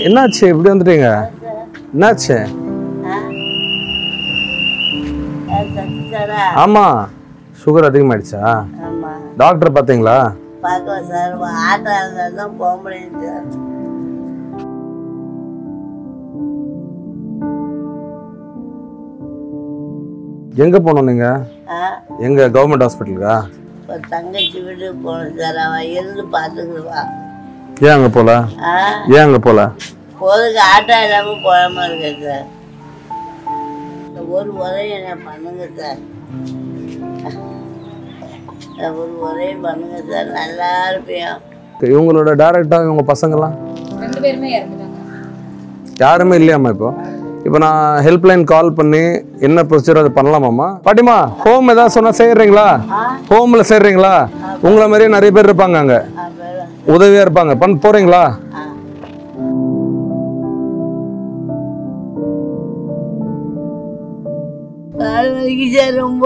என்னாச்சு இப்படி வந்துட்டீங்க? என்னாச்சு? ஆமா, சுகர் அதிகமாயிடுச்சா? டாக்டர் பாத்தீங்களா? எங்க போனோம் நீங்க? எங்க கவர்மெண்ட் ஹாஸ்பிட்டலுக்கா? தங்கச்சி வீட்டுக்கு போனோம் சார். அவ இருந்து பாத்துக்குவா. ஏன் அங்க போல? ஏன் அங்க போல? போதுக்கு ஆட்டோ இல்லாம போகாம இருக்கு சார். ஒரு உதவி என்ன பண்ணுங்க சார். ஒரு உதவி பண்ணுங்க சார், நல்லா இருப்பேன். இவங்களோட டைரக்டா இவங்க பசங்கலாம் 2 பேருமே இறந்துட்டாங்க. யாருமே இல்லையாம்மா? இப்போ நான் ஹெல்ப்லைன் கால் பண்ணி என்ன ப்ரொசீஜர் அது பண்ணலாமாம்மா? பாட்டிமா, ஹோம் ஏதாவது சொன்னா செய்யறீங்களா? ஹோம்ல சேர்றீங்களா? உங்களை மாதிரியே நிறைய பேர் இருப்பாங்க அங்க, உதவியா இருப்பாங்க. போறீங்களா? கால் வலிக்கு சார், ரொம்ப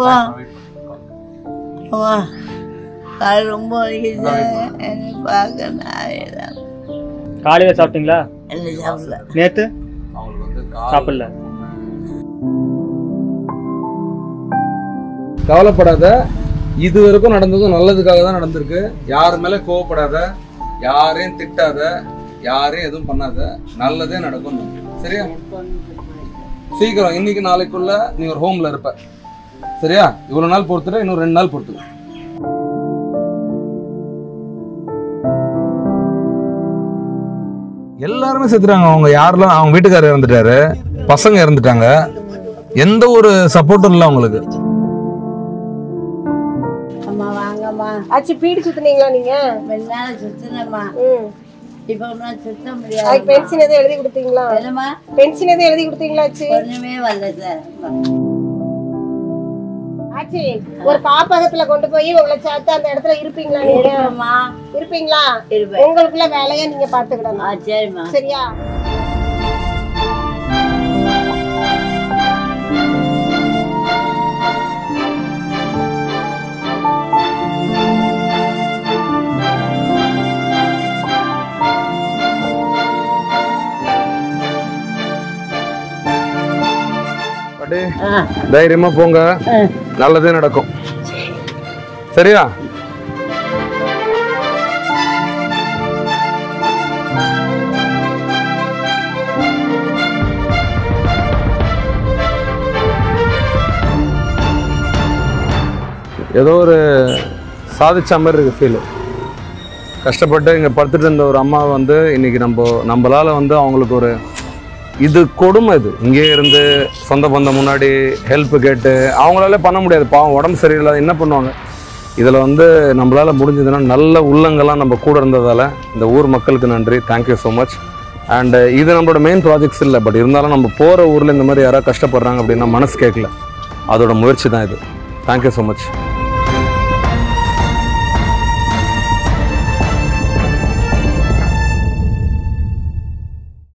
கால் ரொம்ப வலிக்கு சார். என்ன பார்க்க நான் காலையில சாப்பிட்டீங்களா? என்ன சாப்பிடல. நேத்து சாப்பிடல. கவலைப்படாத, இது வரைக்கும் நடந்ததும் நல்லதுக்காக தான் நடந்திருக்கு. யாரு மேல கோவப்படாத, யாரையும் திட்டாத, யாரையும் எதுவும் பண்ணாத, நல்லதே நடக்கும். சரியா? சீக்கிரம் இன்னைக்கு நாளைக்குள்ள நீ ஒரு ஹோம்ல இருப்ப. சரியா? இவ்வளவு நாள் பொறுத்துட்டு இன்னும் 2 நாள் பொறுத்து. எல்லாருமே செத்துறாங்க. அவங்க யாரெல்லாம், அவங்க வீட்டுக்காரர் இறந்துட்டாரு, பசங்க இறந்துட்டாங்க, எந்த ஒரு சப்போர்ட்டும் இல்லை அவங்களுக்கு. அம்மா வாங்கம்மா. ஆச்சு பீடி சுத்துனீங்களா நீங்க? வெள்ளால சுத்தினம்மா. இப்ப நான் சுத்த அதுக்கு முடியாது. பென்ஷன் எதுவும் எழுதி கொடுத்தீங்களா? என்னம்மா? பென்ஷன் எதுவும் எழுதி கொடுத்தீங்களா? ஆச்சு ஒண்ணுமே வரல சார். ஆச்சு ஒரு காப்பகத்துல கொண்டு போய் உங்களை சேர்த்து அந்த இடத்துல இருப்பீங்களா? நீங்க இருப்பீங்களா? உங்களுக்குள்ள வேலையை நீங்க பாத்துக்கிடணும். சரிம்மா. சரியா? தைரியமா போங்க, நல்லதே நடக்கும். சரியா? ஏதோ ஒரு சாதிச்ச மாதிரி இருக்கு ஃபீல். கஷ்டப்பட்டு இங்கே படுத்துட்டு இருந்த ஒரு அம்மா வந்து இன்னைக்கு நம்மளால வந்து அவங்களுக்கு ஒரு இது கொடுமை. இது இங்கே இருந்து சொந்த பந்தம் முன்னாடி ஹெல்ப் கேட்டு அவங்களால பண்ண முடியாது. பாவம், உடம்பு சரியில்லாத என்ன பண்ணுவாங்க? இதில் வந்து நம்மளால் முடிஞ்சதுன்னா நல்ல உள்ளங்கள்லாம் நம்ம கூட இருந்ததால் இந்த ஊர் மக்களுக்கு நன்றி. Thank you so much. அண்ட் இது நம்மளோட மெயின் ப்ராஜெக்ட்ஸ் இல்லை, பட் இருந்தாலும் நம்ம போகிற ஊரில் இந்த மாதிரி யாராவது கஷ்டப்படுறாங்க அப்படின்னா மனசு கேட்கல, அதோட முயற்சி தான் இது. Thank you so much.